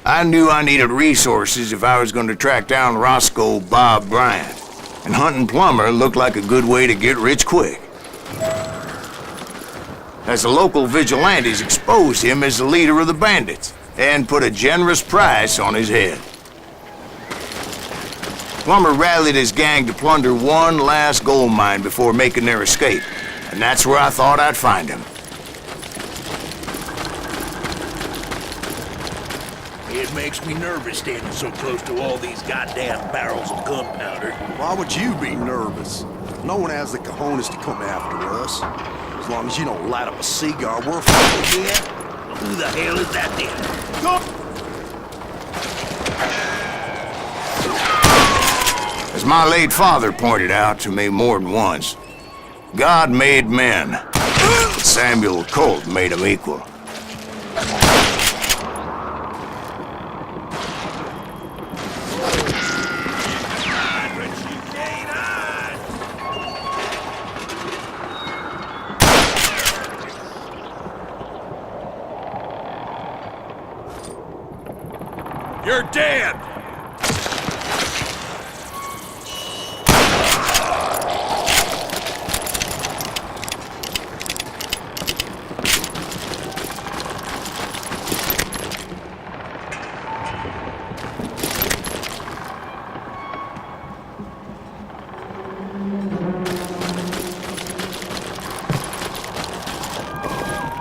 I knew I needed resources if I was going to track down Roscoe Bob Bryant, and hunting Plummer looked like a good way to get rich quick. As the local vigilantes exposed him as the leader of the bandits, and put a generous price on his head. Plummer rallied his gang to plunder one last gold mine before making their escape, and that's where I thought I'd find him. It makes me nervous standing so close to all these goddamn barrels of gunpowder. Why would you be nervous? No one has the cojones to come after us. As long as you don't light up a cigar, we're fine. Yeah? Who the hell is that then? Go! As my late father pointed out to me more than once, God made men, but Samuel Colt made them equal. You're dead!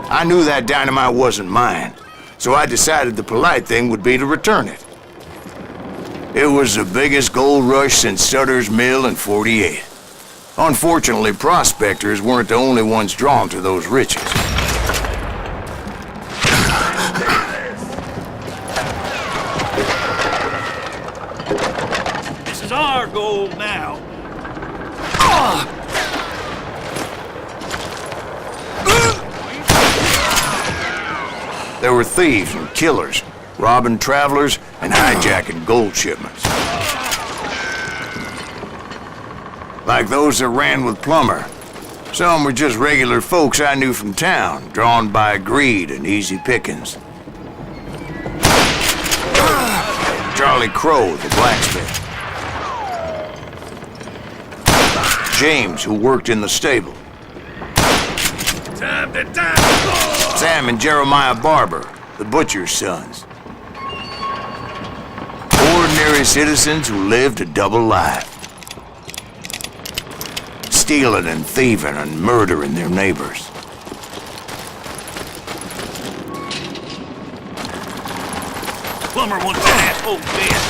I knew that dynamite wasn't mine, so I decided the polite thing would be to return it. It was the biggest gold rush since Sutter's Mill in '48. Unfortunately, prospectors weren't the only ones drawn to those riches. This is our gold now. There were thieves and killers, robbing travelers and hijacking gold shipments. Like those that ran with Plummer. Some were just regular folks I knew from town, drawn by greed and easy pickings. Charlie Crow, the blacksmith. James, who worked in the stable. Time to die! Sam and Jeremiah Barber, the butcher's sons. Ordinary citizens who lived a double life. Stealing and thieving and murdering their neighbors. Plummer wants that asshole dead.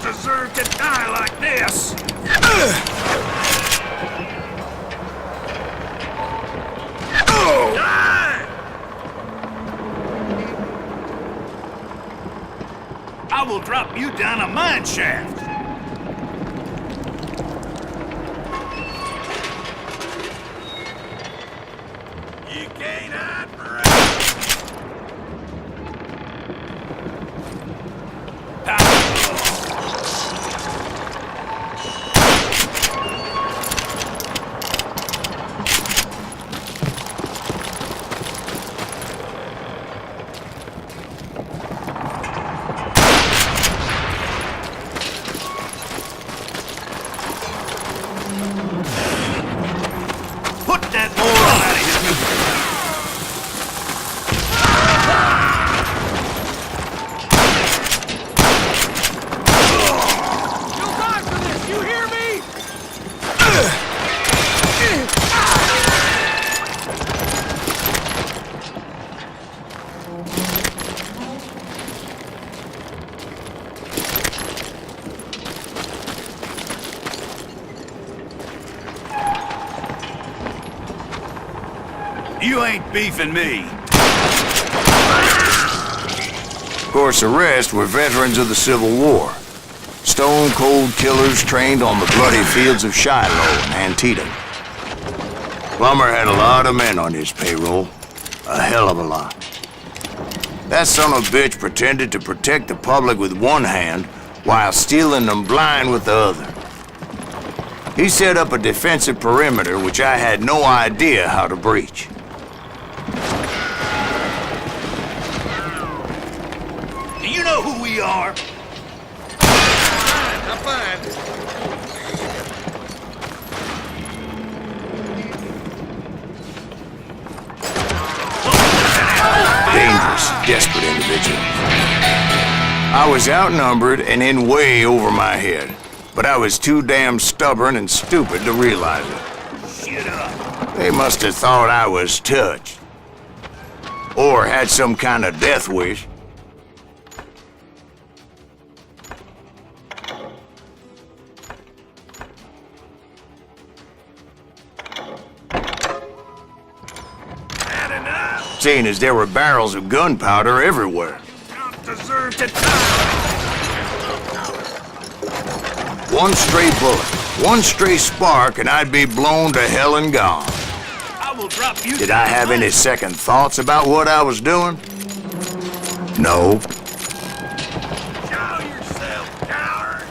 Deserve to die like this! Die! I will drop you down a mine shaft! You can't hide forever! You ain't beefing me. Of course, the rest were veterans of the Civil War. Stone-cold killers trained on the bloody fields of Shiloh and Antietam. Plummer had a lot of men on his payroll. A hell of a lot. That son of a bitch pretended to protect the public with one hand while stealing them blind with the other. He set up a defensive perimeter which I had no idea how to breach. Do you know who we are? I'm fine. Dangerous, desperate individual. I was outnumbered and in way over my head, but I was too damn stubborn and stupid to realize it. Shut up. They must have thought I was touched. Or had some kind of death wish. Seeing as there were barrels of gunpowder everywhere. Don't deserve to die. One stray bullet, one stray spark, and I'd be blown to hell and gone. I will drop you. Did I have any second thoughts about what I was doing? No. Show yourself, coward.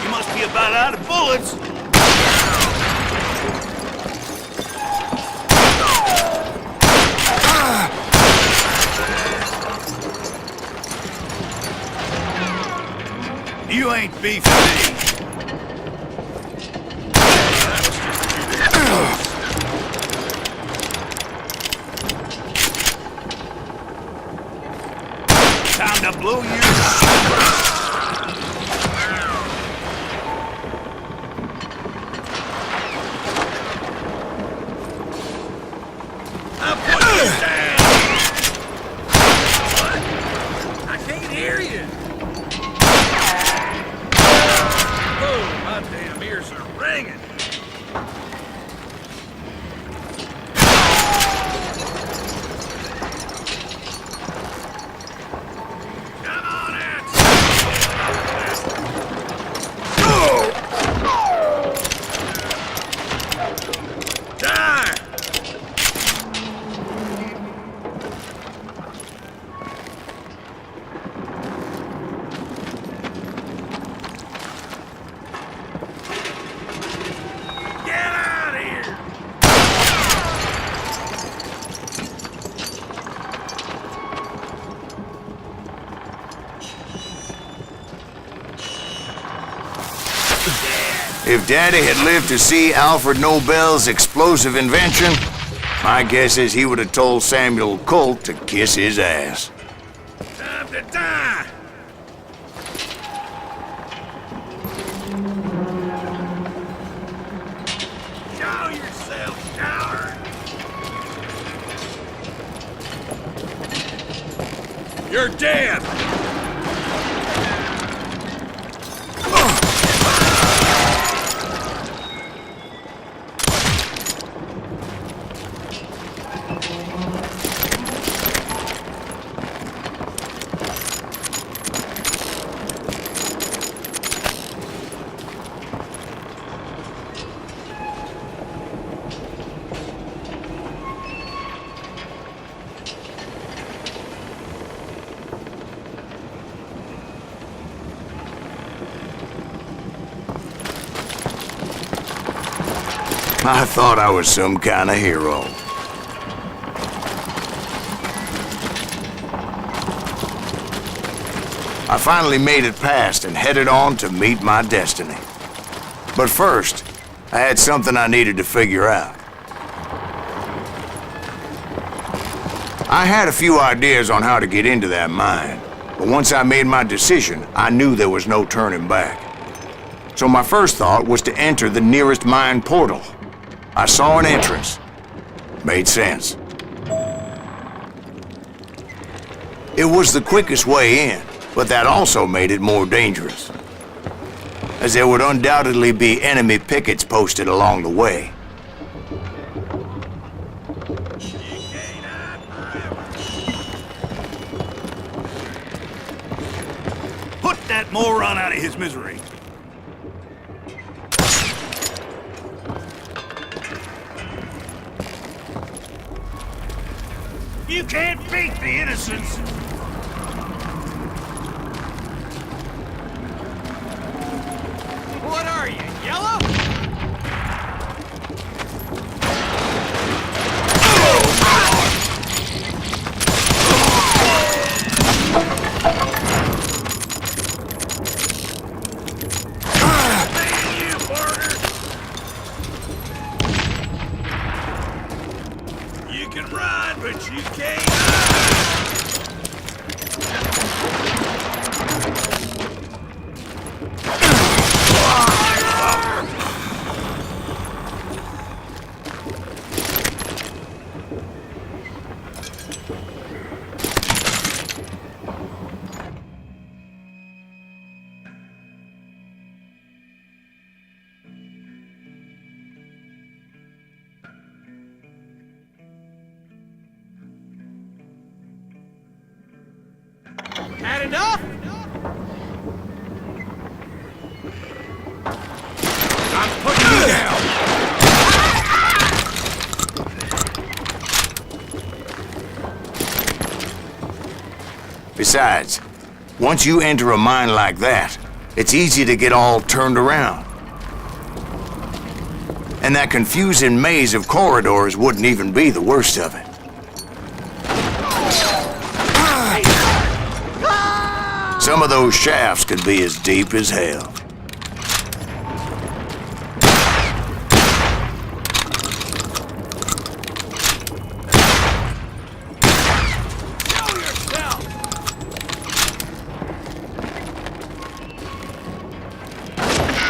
You must be about out of bullets. You ain't beefing me. Time to blow your I'll put you down. What? I can't hear you. Oh, my damn ears are ringing. Come on out. Die! Get out of here! If Daddy had lived to see Alfred Nobel's explosive invention, my guess is he would have told Samuel Colt to kiss his ass. Time to die! Show yourself, coward! You're dead! I thought I was some kind of hero. I finally made it past and headed on to meet my destiny. But first, I had something I needed to figure out. I had a few ideas on how to get into that mine, but once I made my decision, I knew there was no turning back. So my first thought was to enter the nearest mine portal. I saw an entrance. Made sense. It was the quickest way in, but that also made it more dangerous. as there would undoubtedly be enemy pickets posted along the way. Put that moron out of his misery. You can't beat the innocents. What are you, yellow? You can run, but you can't. Had enough? I'm putting you down. Besides, once you enter a mine like that, it's easy to get all turned around. And that confusing maze of corridors wouldn't even be the worst of it. Some of those shafts could be as deep as hell.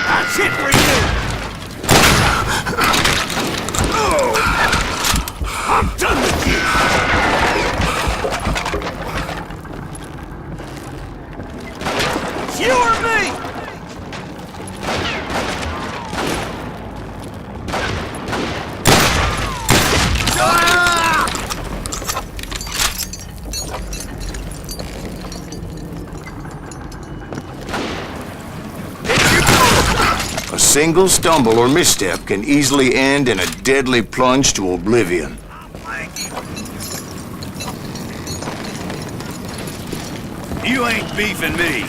That's it for you! I'm done with you! It's you or me! A single stumble or misstep can easily end in a deadly plunge to oblivion. You ain't beefing me.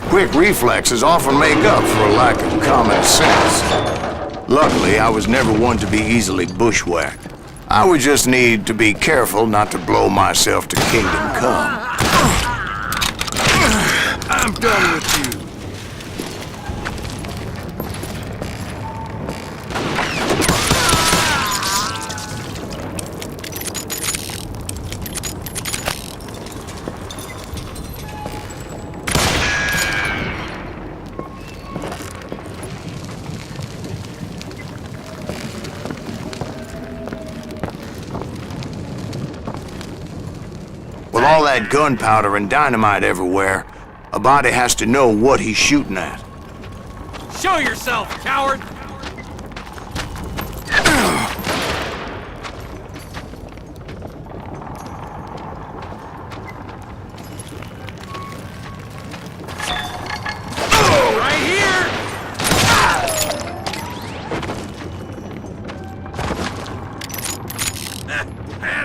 Quick reflexes often make up for a lack of common sense. Luckily, I was never one to be easily bushwhacked. I would just need to be careful not to blow myself to kingdom come. I'm done with you. With all that gunpowder and dynamite everywhere, a body has to know what he's shooting at. Show yourself, coward! Right here! And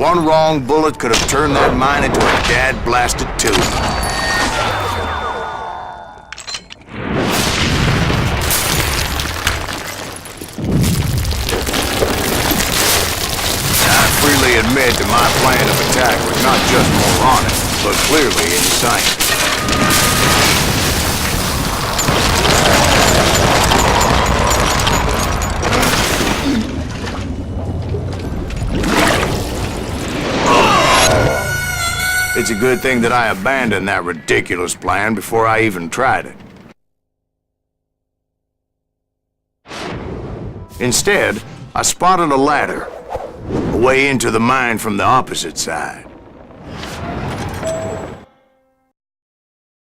One wrong bullet could have turned that mine into a dad-blasted tube. I freely admit that my plan of attack was not just moronic, but clearly insane. It's a good thing that I abandoned that ridiculous plan before I even tried it. Instead, I spotted a ladder, a way into the mine from the opposite side.